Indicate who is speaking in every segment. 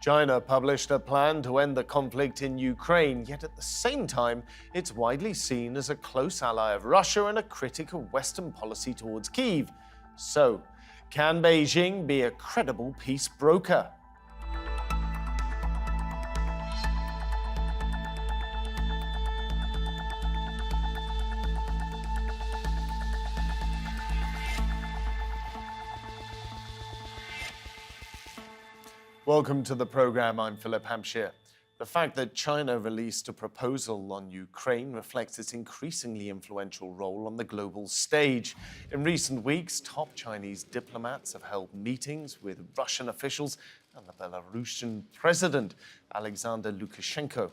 Speaker 1: China published a plan to end the conflict in Ukraine, yet at the same time, it's widely seen as a close ally of Russia and a critic of Western policy towards Kiev. So, can Beijing be a credible peace broker? Welcome to the program. I'm Philip Hampsheir. The fact that China released a proposal on Ukraine reflects its increasingly influential role on the global stage. In recent weeks, top Chinese diplomats have held meetings with Russian officials and the Belarusian president, Alexander Lukashenko.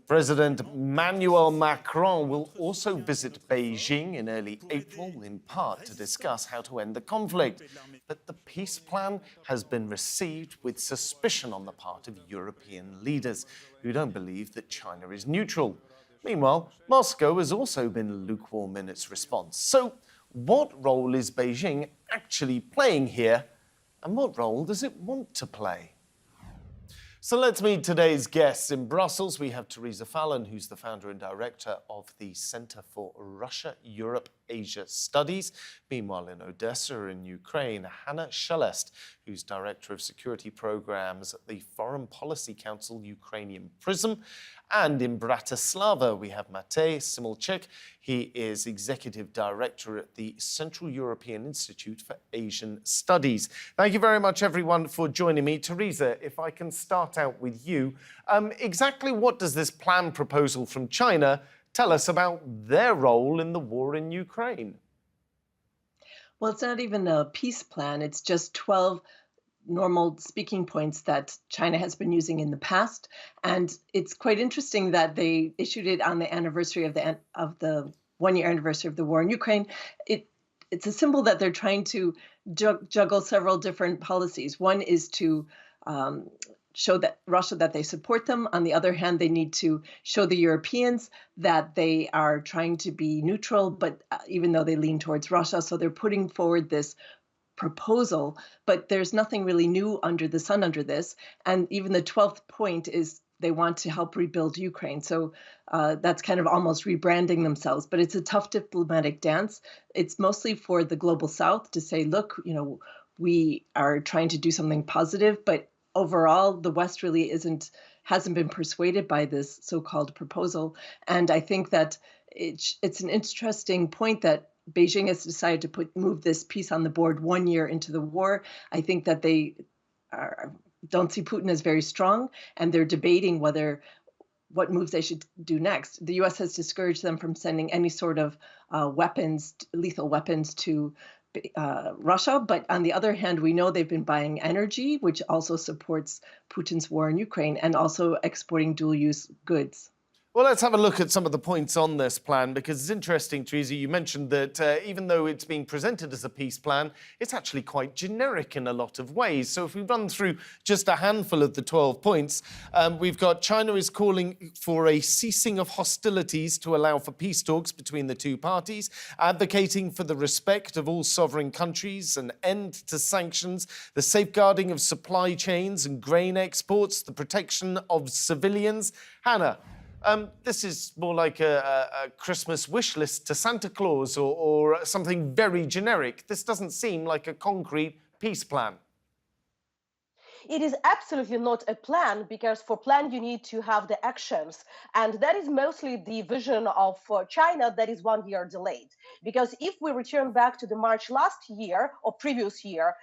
Speaker 1: President Emmanuel Macron will also visit Beijing in early April, in part to discuss how to end the conflict. But the peace plan has been received with suspicion on the part of European leaders who don't believe that China is neutral. Meanwhile, Moscow has also been lukewarm in its response. So, what role is Beijing actually playing here? And what role does it want to play? So let's meet today's guests. In Brussels, we have Theresa Fallon, who's the founder and director of the Center for Russia-Europe-Asia Studies. Meanwhile, in Odessa in Ukraine, Hanna Shelest, who's director of security programs at the Foreign Policy Council Ukrainian Prism. And in Bratislava, we have Matej Simalcik. He is executive director at the Central European Institute for Asian Studies. Thank you very much, everyone, for joining me. Theresa, if I can start out with you. Exactly what does this plan proposal from China tell us about their role in the war in Ukraine?
Speaker 2: Well, it's not even a peace plan. It's just 12 normal speaking points that China has been using in the past. And it's quite interesting that they issued it on the anniversary of the one-year anniversary of the war in Ukraine. It's a symbol that they're trying to juggle several different policies. One is to show that Russia that they support them. On the other hand, they need to show the Europeans that they are trying to be neutral, but even though they lean towards Russia, so they're putting forward this proposal, but there's nothing really new under the sun under this. And even the 12th point is they want to help rebuild Ukraine. So that's kind of almost rebranding themselves, but it's a tough diplomatic dance. It's mostly for the global South to say, look, we are trying to do something positive, but overall, the West really hasn't been persuaded by this so-called proposal. And I think that it's an interesting point that Beijing has decided to move this peace on the board 1 year into the war. I think that they don't see Putin as very strong, and they're debating what moves they should do next. The U.S. has discouraged them from sending any sort of lethal weapons to Russia. But on the other hand, we know they've been buying energy, which also supports Putin's war in Ukraine, and also exporting dual-use goods.
Speaker 1: Well, let's have a look at some of the points on this plan, because it's interesting, Theresa, you mentioned that even though it's being presented as a peace plan, it's actually quite generic in a lot of ways. So if we run through just a handful of the 12 points, we've got China is calling for a ceasing of hostilities to allow for peace talks between the two parties, advocating for the respect of all sovereign countries, an end to sanctions, the safeguarding of supply chains and grain exports, the protection of civilians. Hanna, this is more like a Christmas wish list to Santa Claus or something very generic. This doesn't seem like a concrete peace plan.
Speaker 3: It is absolutely not a plan, because for plan you need to have the actions. And that is mostly the vision of China that is 1 year delayed. Because if we return back to the March last year or previous year,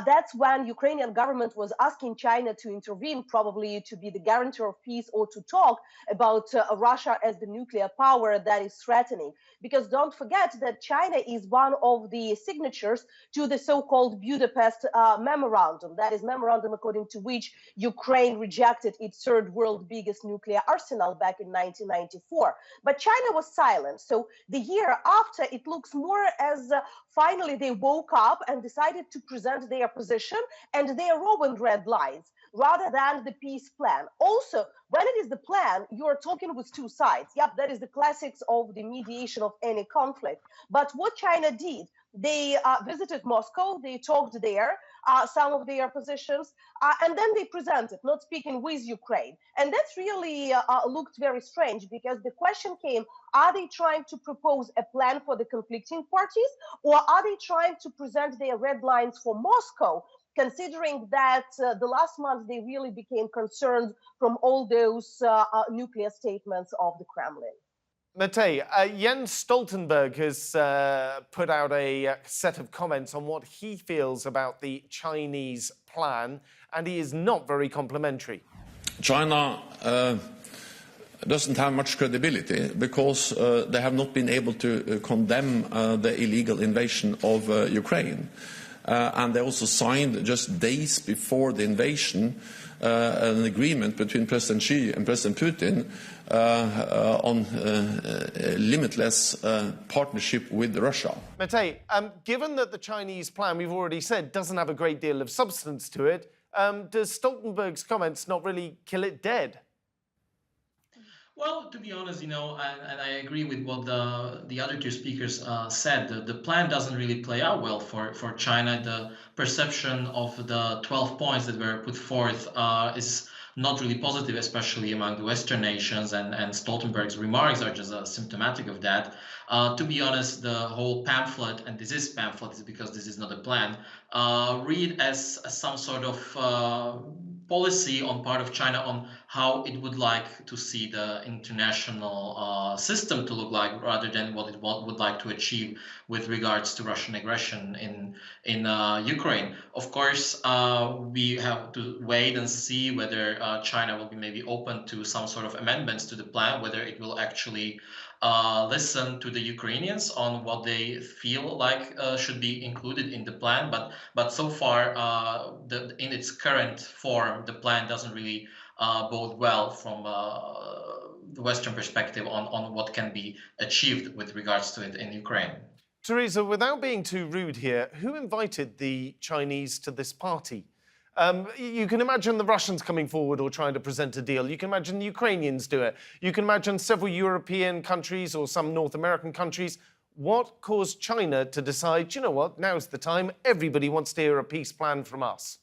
Speaker 3: that's when Ukrainian government was asking China to intervene, probably to be the guarantor of peace or to talk about Russia as the nuclear power that is threatening. Because don't forget that China is one of the signatures to the so-called Budapest memorandum. That is memorandum according to which Ukraine rejected its third world biggest nuclear arsenal back in 1994. But China was silent. So the year after, it looks more as finally they woke up and decided to present their position and their Roman red lines rather than the peace plan. Also, when it is the plan, you are talking with two sides. Yep, that is the classics of the mediation of any conflict. But what China did, they visited Moscow, they talked there, some of their positions, and then they present it, not speaking with Ukraine. And that's really looked very strange, because the question came, are they trying to propose a plan for the conflicting parties, or are they trying to present their red lines for Moscow, considering that the last month they really became concerned from all those nuclear statements of the Kremlin?
Speaker 1: Matej, Jens Stoltenberg has put out a set of comments on what he feels about the Chinese plan, and he is not very complimentary.
Speaker 4: China doesn't have much credibility because they have not been able to condemn the illegal invasion of Ukraine. And they also signed, just days before the invasion, an agreement between President Xi and President Putin on limitless partnership with Russia.
Speaker 1: Matej, given that the Chinese plan, we've already said, doesn't have a great deal of substance to it, does Stoltenberg's comments not really kill it dead?
Speaker 5: Well, to be honest, and I agree with what the other two speakers said. The plan doesn't really play out well for China. The perception of the 12 points that were put forth is not really positive, especially among the Western nations, and Stoltenberg's remarks are just symptomatic of that. To be honest, the whole pamphlet, and this is pamphlet because this is not a plan, read as some sort of policy on part of China on how it would like to see the international system to look like, rather than what it would like to achieve with regards to Russian aggression in Ukraine. Of course, we have to wait and see whether China will be maybe open to some sort of amendments to the plan, whether it will actually listen to the Ukrainians on what they feel like should be included in the plan. But so far, in its current form, the plan doesn't really bode well from the Western perspective on what can be achieved with regards to it in Ukraine.
Speaker 1: Theresa, without being too rude here, who invited the Chinese to this party? You can imagine the Russians coming forward or trying to present a deal. You can imagine the Ukrainians do it. You can imagine several European countries or some North American countries. What caused China to decide, you know what, now's the time, everybody wants to hear a peace plan from us?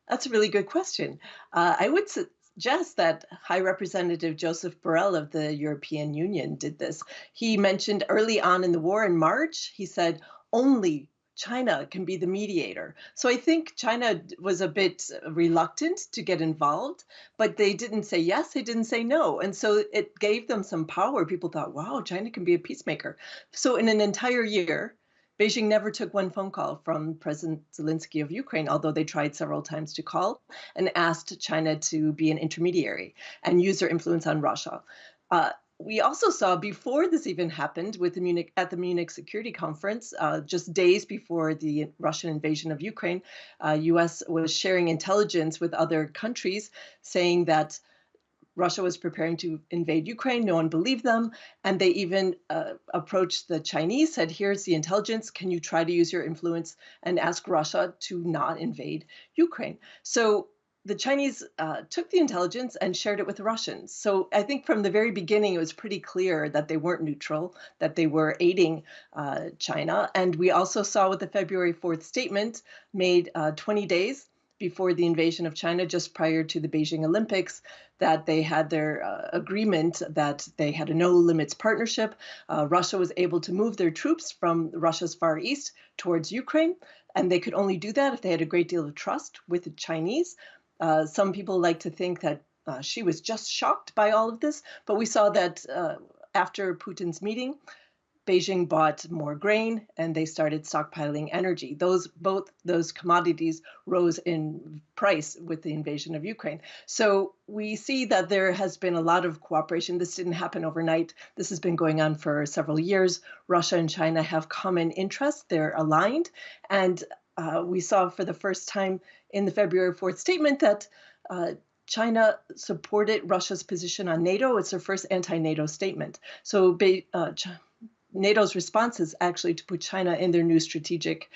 Speaker 2: That's a really good question. I would suggest that High Representative Joseph Borrell of the European Union did this. He mentioned early on in the war in March, he said, only China can be the mediator. So I think China was a bit reluctant to get involved, but they didn't say yes, they didn't say no. And so it gave them some power. People thought, wow, China can be a peacemaker. So in an entire year, Beijing never took one phone call from President Zelensky of Ukraine, although they tried several times to call, and asked China to be an intermediary and use their influence on Russia. We also saw before this even happened at the Munich Security Conference, just days before the Russian invasion of Ukraine, U.S. was sharing intelligence with other countries saying that Russia was preparing to invade Ukraine. No one believed them. And they even approached the Chinese, said, here's the intelligence. Can you try to use your influence and ask Russia to not invade Ukraine? So the Chinese took the intelligence and shared it with the Russians. So I think from the very beginning, it was pretty clear that they weren't neutral, that they were aiding China. And we also saw with the February 4th statement made 20 days before the invasion of China, just prior to the Beijing Olympics, that they had their agreement that they had a no limits partnership. Russia was able to move their troops from Russia's Far East towards Ukraine, and they could only do that if they had a great deal of trust with the Chinese. Some people like to think that she was just shocked by all of this, but we saw that after Putin's meeting, Beijing bought more grain and they started stockpiling energy. Both those commodities rose in price with the invasion of Ukraine. So we see that there has been a lot of cooperation. This didn't happen overnight. This has been going on for several years. Russia and China have common interests. They're aligned. And we saw for the first time in the February 4th statement that China supported Russia's position on NATO. It's their first anti-NATO statement. So NATO's response is actually to put China in their new strategic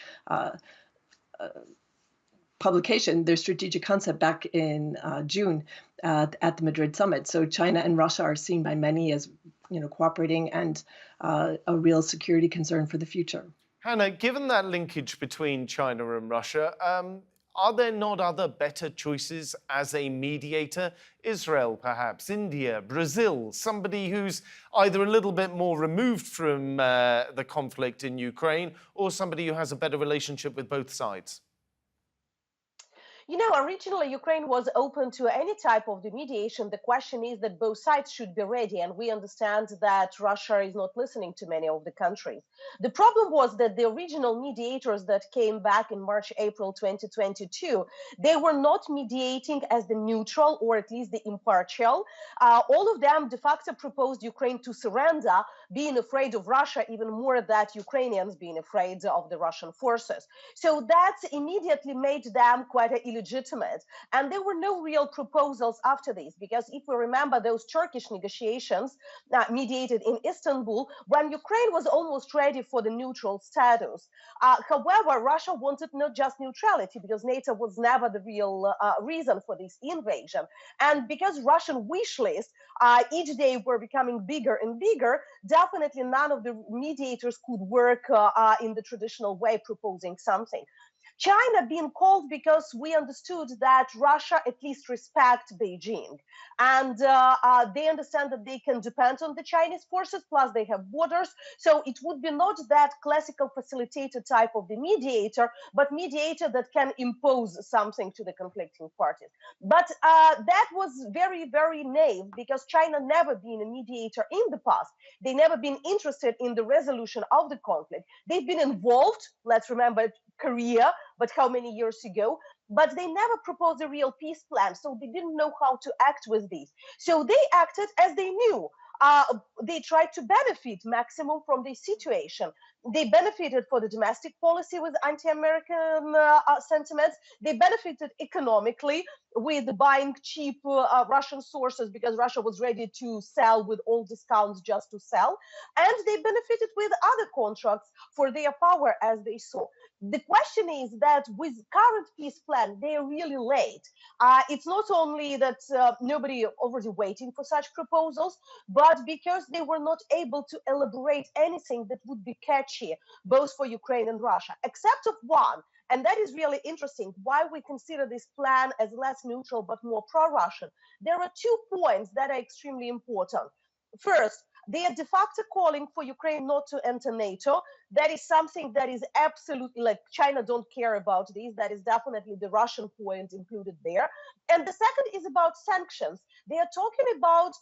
Speaker 2: publication, their strategic concept back in June at the Madrid summit. So China and Russia are seen by many as cooperating and a real security concern for the future.
Speaker 1: Hanna, given that linkage between China and Russia, are there not other better choices as a mediator? Israel, perhaps, India, Brazil, somebody who's either a little bit more removed from the conflict in Ukraine or somebody who has a better relationship with both sides?
Speaker 3: You know, originally Ukraine was open to any type of the mediation. The question is that both sides should be ready, and we understand that Russia is not listening to many of the countries. The problem was that the original mediators that came back in March, April 2022, they were not mediating as the neutral or at least the impartial. All of them de facto proposed Ukraine to surrender, being afraid of Russia even more than Ukrainians being afraid of the Russian forces. So that immediately made them quite illegitimate. And there were no real proposals after this, because if we remember those Turkish negotiations mediated in Istanbul, when Ukraine was almost ready for the neutral status. However, Russia wanted not just neutrality, because NATO was never the real reason for this invasion. And because Russian wish lists each day were becoming bigger and bigger, definitely none of the mediators could work in the traditional way, proposing something. China being called because we understood that Russia at least respects Beijing, and they understand that they can depend on the Chinese forces, plus they have borders. So it would be not that classical facilitator type of the mediator, but mediator that can impose something to the conflicting parties. But that was very, very naive, because China never been a mediator in the past. They never been interested in the resolution of the conflict. They've been involved, let's remember, Korea, but how many years ago? But they never proposed a real peace plan, so they didn't know how to act with these. So they acted as they knew. They tried to benefit maximum from the situation. They benefited for the domestic policy with anti-American sentiments. They benefited economically with buying cheap Russian sources, because Russia was ready to sell with all discounts just to sell. And they benefited with other contracts for their power, as they saw. The question is that with current peace plan, they are really late. It's not only that nobody already waiting for such proposals, but because they were not able to elaborate anything that would be catchy, both for Ukraine and Russia, except of one. And that is really interesting, why we consider this plan as less neutral but more pro-Russian. There are 2 points that are extremely important. First, they are de facto calling for Ukraine not to enter NATO. That is something that is absolutely, like, China don't care about this. That is definitely the Russian point included there. And the second is about sanctions. They are talking about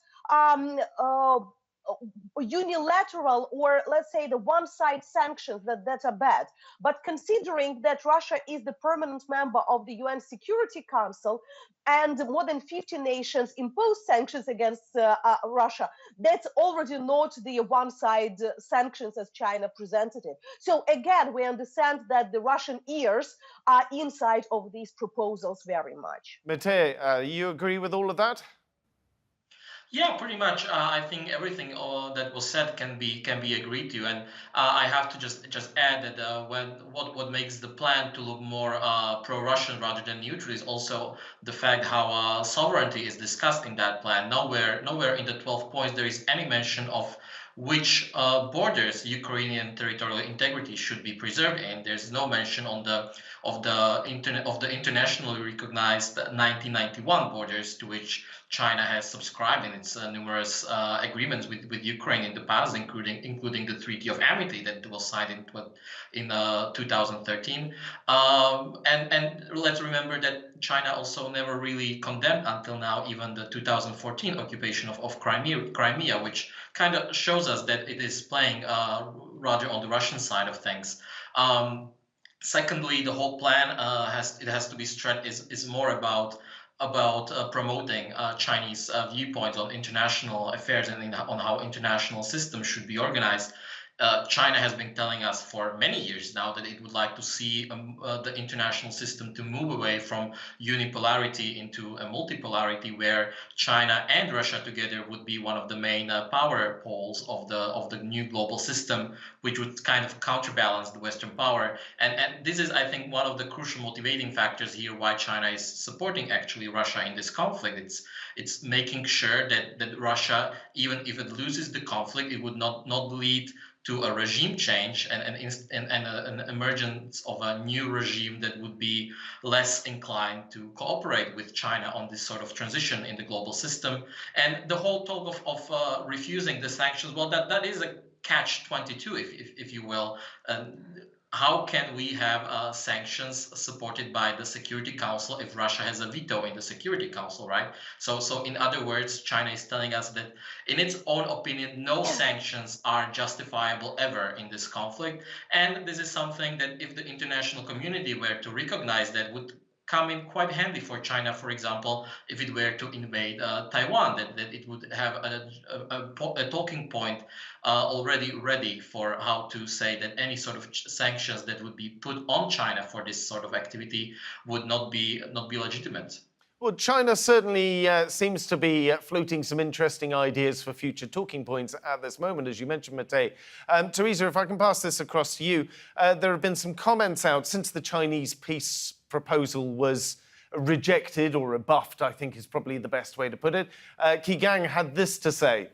Speaker 3: unilateral, or let's say the one-side sanctions that are bad. But considering that Russia is the permanent member of the UN Security Council, and more than 50 nations impose sanctions against Russia, that's already not the one-side sanctions as China presented it. So again, we understand that the Russian ears are inside of these proposals very much.
Speaker 1: Matej, you agree with all of that?
Speaker 5: Yeah, pretty much. I think everything that was said can be agreed to, and I have to just add that what makes the plan to look more pro-Russian rather than neutral is also the fact how sovereignty is discussed in that plan. Nowhere in the 12 points there is any mention of which borders Ukrainian territorial integrity should be preserved in. There's no mention of the internationally recognized 1991 borders, to which China has subscribed in its numerous agreements with Ukraine in the past, including the Treaty of Amity that was signed in 2013. And let's remember that China also never really condemned until now even the 2014 occupation of Crimea, which kind of shows us that it is playing rather on the Russian side of things. Secondly, the whole plan has to be stressed is more about promoting Chinese viewpoints on international affairs and on how international systems should be organized. China has been telling us for many years now that it would like to see the international system to move away from unipolarity into a multipolarity, where China and Russia together would be one of the main power poles of the new global system, which would kind of counterbalance the Western power. And this is, I think, one of the crucial motivating factors here why China is supporting actually Russia in this conflict. It's making sure that Russia, even if it loses the conflict, it would not lead to a regime change and an emergence of a new regime that would be less inclined to cooperate with China on this sort of transition in the global system. And the whole talk of refusing the sanctions, well, that is a catch-22, if you will. How can we have sanctions supported by the Security Council if Russia has a veto in the Security Council, right? So in other words, China is telling us that in its own opinion, no sanctions are justifiable ever in this conflict. And this is something that if the international community were to recognize, that would come in quite handy for China, for example, if it were to invade Taiwan, that it would have a talking point already ready for how to say that any sort of sanctions that would be put on China for this sort of activity would not be legitimate.
Speaker 1: Well, China certainly seems to be floating some interesting ideas for future talking points at this moment, as you mentioned, Matej. Theresa, if I can pass this across to you, there have been some comments out since the Chinese peace proposal was rejected or rebuffed, I think is probably the best way to put it. Gang had this to say.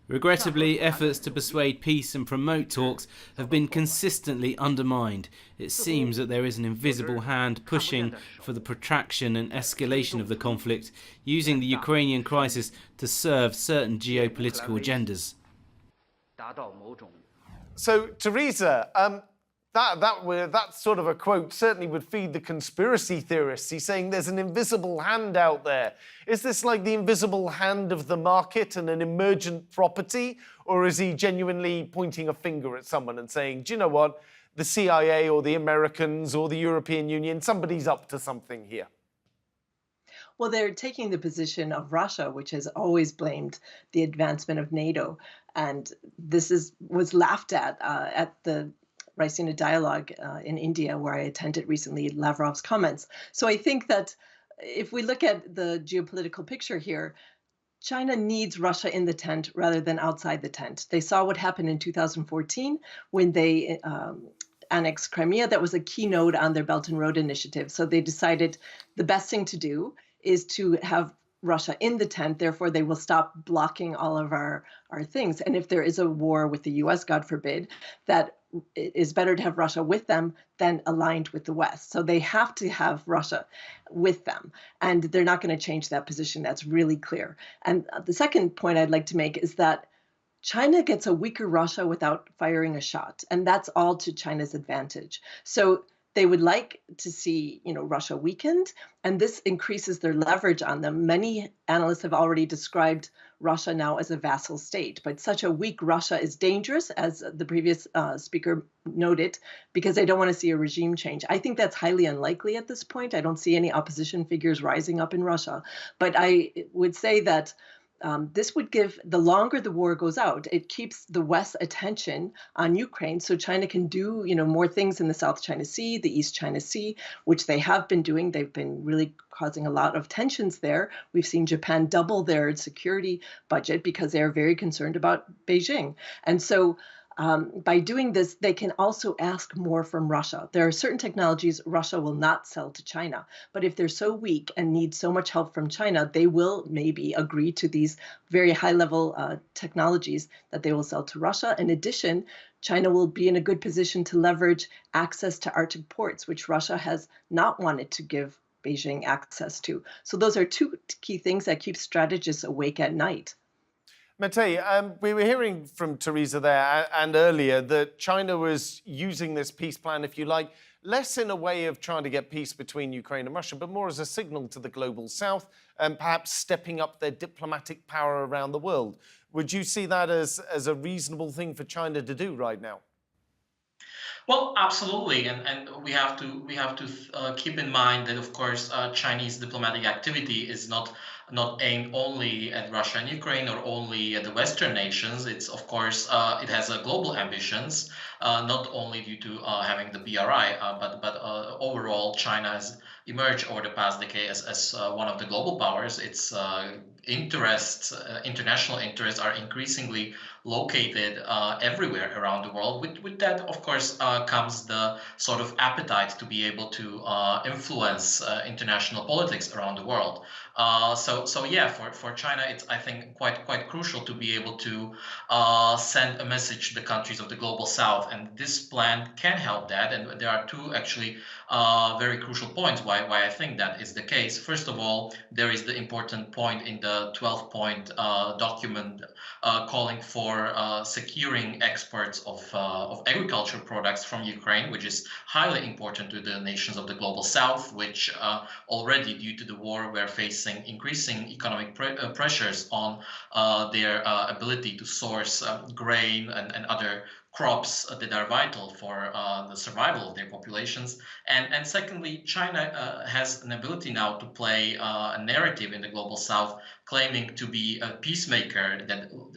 Speaker 6: Regrettably, efforts to persuade peace and promote talks have been consistently undermined. It seems that there is an invisible hand pushing for the protraction and escalation of the conflict, using the Ukrainian crisis to serve certain geopolitical agendas.
Speaker 1: So, Theresa, that sort of a quote certainly would feed the conspiracy theorists. He's saying there's an invisible hand out there. Is this like the invisible hand of the market and an emergent property? Or is he genuinely pointing a finger at someone and saying, do you know what, the CIA or the Americans or the European Union, somebody's up to something here?
Speaker 2: Well, they're taking the position of Russia, which has always blamed the advancement of NATO. And this was laughed at the Raisina dialogue in India, where I attended recently, Lavrov's comments. So I think that if we look at the geopolitical picture here, China needs Russia in the tent rather than outside the tent. They saw what happened in 2014 when they annexed Crimea. That was a keynote on their Belt and Road Initiative. So they decided the best thing to do is to have Russia in the tent. Therefore, they will stop blocking all of our things. And if there is a war with the US, God forbid, that it is better to have Russia with them than aligned with the West. So they have to have Russia with them. And they're not going to change that position. That's really clear. And the second point I'd like to make is that China gets a weaker Russia without firing a shot. And that's all to China's advantage. So they would like to see, Russia weakened, and this increases their leverage on them. Many analysts have already described Russia now as a vassal state, but such a weak Russia is dangerous, as the previous speaker noted, because they don't want to see a regime change. I think that's highly unlikely at this point. I don't see any opposition figures rising up in Russia, but I would say that this would give, the longer the war goes out, it keeps the West's attention on Ukraine, so China can do, more things in the South China Sea, the East China Sea, which they have been doing. They've been really causing a lot of tensions there. We've seen Japan double their security budget because they are very concerned about Beijing. And so by doing this, they can also ask more from Russia. There are certain technologies Russia will not sell to China, but if they're so weak and need so much help from China, they will maybe agree to these very high-level technologies that they will sell to Russia. In addition, China will be in a good position to leverage access to Arctic ports, which Russia has not wanted to give Beijing access to. So those are two key things that keep strategists awake at night.
Speaker 1: Matej, we were hearing from Theresa there and earlier that China was using this peace plan, if you like, less in a way of trying to get peace between Ukraine and Russia, but more as a signal to the global South and perhaps stepping up their diplomatic power around the world. Would you see that as a reasonable thing for China to do right now?
Speaker 5: Well, absolutely, and we have to keep in mind that, of course, Chinese diplomatic activity is not aimed only at Russia and Ukraine or only at the Western nations. It's, of course, it has global ambitions, not only due to having the BRI, but overall China emerged over the past decade as one of the global powers. Its interests, international interests, are increasingly located everywhere around the world. With that, of course, comes the sort of appetite to be able to influence international politics around the world. So yeah, for China, it's, I think, quite crucial to be able to send a message to the countries of the global south, and this plan can help that. And there are two actually very crucial points why I think that is the case. First of all, there is the important point in the 12-point document calling for securing exports of agricultural products from Ukraine, which is highly important to the nations of the global south, which already, due to the war, were facing increasing economic pressures on their ability to source grain and other crops that are vital for the survival of their populations. And secondly, China has an ability now to play a narrative in the global south, claiming to be a peacemaker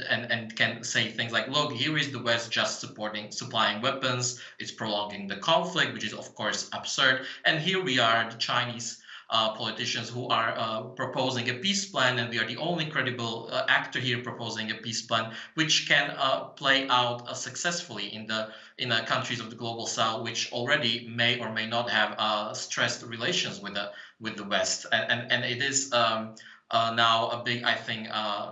Speaker 5: and can say things like, look, here is the West just supplying weapons, it's prolonging the conflict, which is of course absurd. And here we are, the Chinese politicians who are proposing a peace plan, and we are the only credible actor here proposing a peace plan, which can play out successfully in the countries of the global south, which already may or may not have stressed relations with the West, and it is now a big, I think,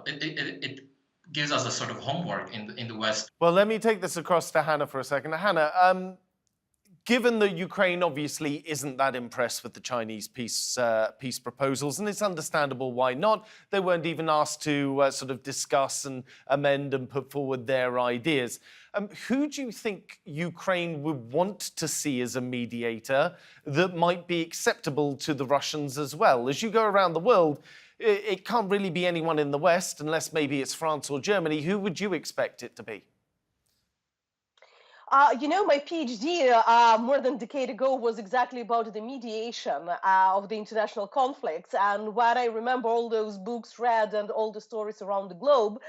Speaker 5: it gives us a sort of homework in the West.
Speaker 1: Well, let me take this across to Hanna for a second. Hanna, given that Ukraine obviously isn't that impressed with the Chinese peace proposals, and it's understandable why not, they weren't even asked to sort of discuss and amend and put forward their ideas. Who do you think Ukraine would want to see as a mediator that might be acceptable to the Russians as well? As you go around the world, it can't really be anyone in the West, unless maybe it's France or Germany. Who would you expect it to be?
Speaker 3: My PhD more than a decade ago was exactly about the mediation of the international conflicts. And when I remember all those books read and all the stories around the globe,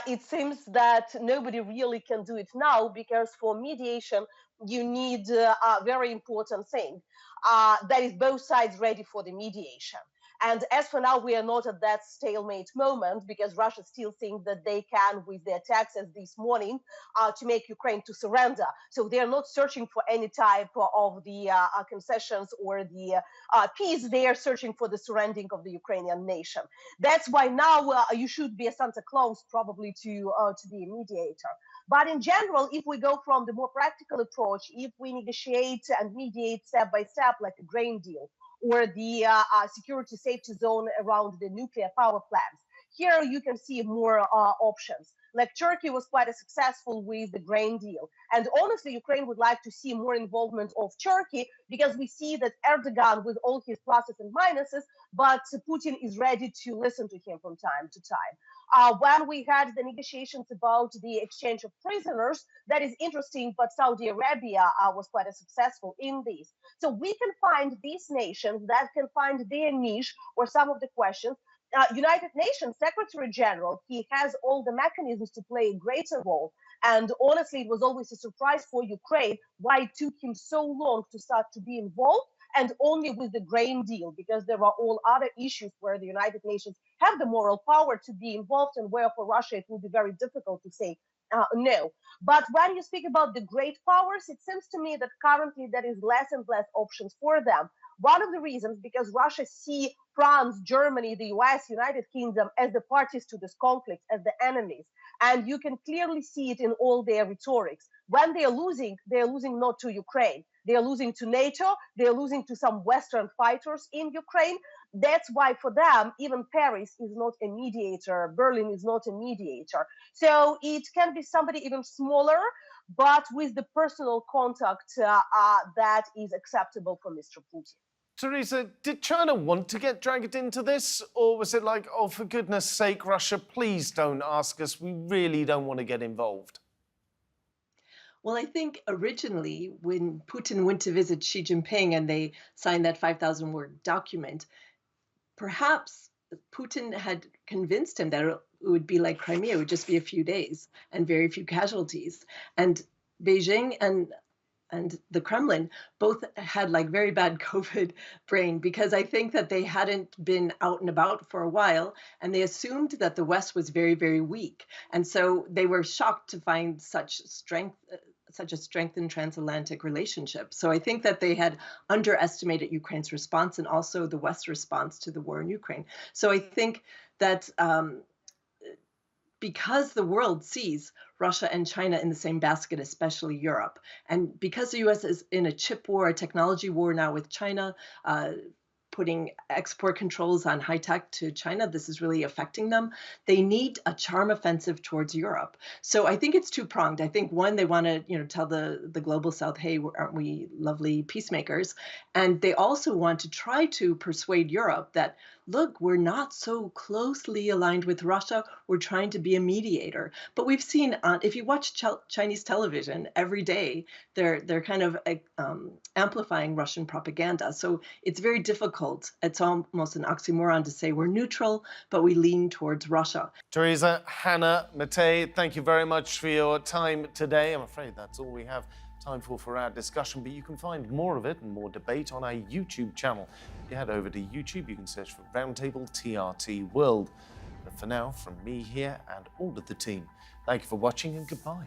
Speaker 3: it seems that nobody really can do it now, because for mediation, you need a very important thing. That is both sides ready for the mediation. And as for now, we are not at that stalemate moment, because Russia still thinks that they can, with their attacks as this morning, to make Ukraine to surrender. So they are not searching for any type of the concessions or the peace. They are searching for the surrendering of the Ukrainian nation. That's why now you should be a Santa Claus probably to be a mediator. But in general, if we go from the more practical approach, if we negotiate and mediate step by step, like a grain deal, or the security safety zone around the nuclear power plants, here you can see more options. Like Turkey was quite successful with the grain deal. And honestly, Ukraine would like to see more involvement of Turkey, because we see that Erdogan, with all his pluses and minuses, but Putin is ready to listen to him from time to time. When we had the negotiations about the exchange of prisoners, that is interesting, but Saudi Arabia was quite successful in this. So we can find these nations that can find their niche or some of the questions. United Nations Secretary General, he has all the mechanisms to play a greater role. And honestly, it was always a surprise for Ukraine why it took him so long to start to be involved, and only with the grain deal, because there are all other issues where the United Nations have the moral power to be involved, and where for Russia it will be very difficult to say no. But when you speak about the great powers, it seems to me that currently there is less and less options for them. One of the reasons, because Russia sees France, Germany, the US, United Kingdom as the parties to this conflict, as the enemies. And you can clearly see it in all their rhetorics. When they are losing not to Ukraine. They are losing to NATO. They are losing to some Western fighters in Ukraine. That's why for them, even Paris is not a mediator. Berlin is not a mediator. So it can be somebody even smaller, but with the personal contact that is acceptable for Mr. Putin.
Speaker 1: Theresa, did China want to get dragged into this? Or was it like, oh, for goodness sake, Russia, please don't ask us. We really don't want to get involved?
Speaker 2: Well, I think originally when Putin went to visit Xi Jinping and they signed that 5,000-word document, perhaps Putin had convinced him that it would be like Crimea, it would just be a few days and very few casualties. And Beijing and and the Kremlin both had like very bad COVID brain, because I think that they hadn't been out and about for a while, and they assumed that the West was very, very weak. And so they were shocked to find such a strengthened transatlantic relationship. So I think that they had underestimated Ukraine's response and also the West's response to the war in Ukraine. So I think that because the world sees Russia and China in the same basket, especially Europe, and because the US is in a chip war, a technology war now with China, putting export controls on high tech to China, this is really affecting them. They need a charm offensive towards Europe. So I think it's two-pronged. I think one, they want to, tell the global South, hey, aren't we lovely peacemakers? And they also want to try to persuade Europe that, look, we're not so closely aligned with Russia. We're trying to be a mediator. But we've seen, if you watch Chinese television every day, they're kind of amplifying Russian propaganda. So it's very difficult. It's almost an oxymoron to say we're neutral, but we lean towards Russia.
Speaker 1: Theresa, Hanna, Matej, thank you very much for your time today. I'm afraid that's all we have time for our discussion, but you can find more of it and more debate on our YouTube channel. If you head over to YouTube, you can search for Roundtable TRT World. But for now, from me here and all of the team, thank you for watching and goodbye.